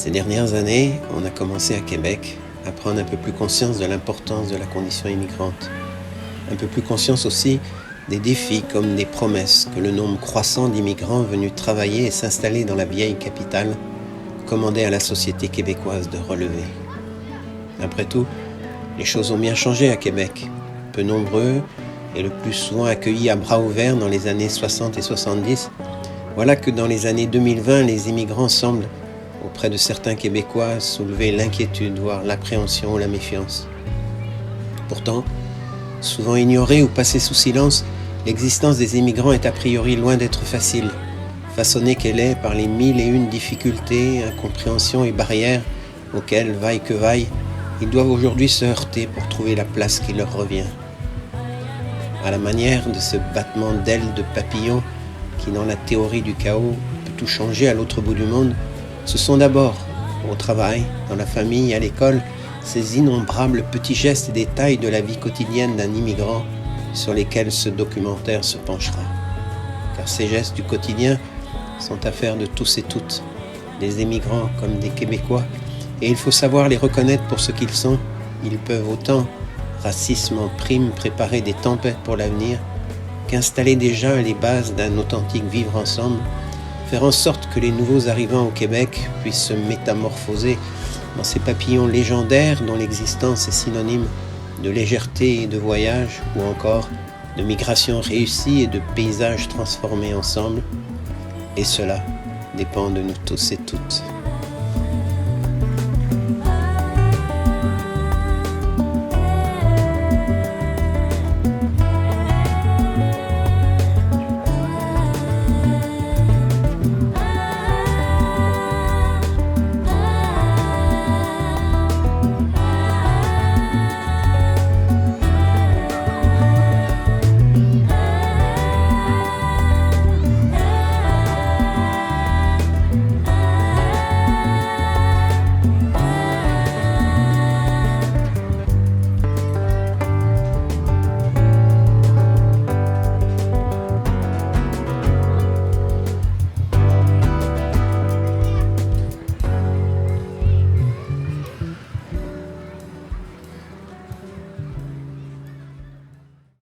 Ces dernières années, on a commencé à Québec à prendre un peu plus conscience de l'importance de la condition immigrante. Un peu plus conscience aussi des défis comme des promesses que le nombre croissant d'immigrants venus travailler et s'installer dans la vieille capitale commandait à la société québécoise de relever. Après tout, les choses ont bien changé à Québec. Peu nombreux et le plus souvent accueillis à bras ouverts dans les années 60 et 70, voilà que dans les années 2020, les immigrants semblent, auprès de certains Québécois, soulever l'inquiétude, voire l'appréhension ou la méfiance. Pourtant, souvent ignorée ou passée sous silence, l'existence des immigrants est a priori loin d'être facile, façonnée qu'elle est par les mille et une difficultés, incompréhensions et barrières auxquelles, vaille que vaille, ils doivent aujourd'hui se heurter pour trouver la place qui leur revient. À la manière de ce battement d'ailes de papillon qui, dans la théorie du chaos, peut tout changer à l'autre bout du monde, ce sont d'abord, au travail, dans la famille, à l'école, ces innombrables petits gestes et détails de la vie quotidienne d'un immigrant sur lesquels ce documentaire se penchera. Car ces gestes du quotidien sont affaires de tous et toutes, des immigrants comme des Québécois, et il faut savoir les reconnaître pour ce qu'ils sont. Ils peuvent autant, racisme en prime, préparer des tempêtes pour l'avenir, qu'installer déjà les bases d'un authentique vivre ensemble, faire en sorte que les nouveaux arrivants au Québec puissent se métamorphoser dans ces papillons légendaires dont l'existence est synonyme de légèreté et de voyage, ou encore de migration réussie et de paysages transformés ensemble. Et cela dépend de nous tous et toutes.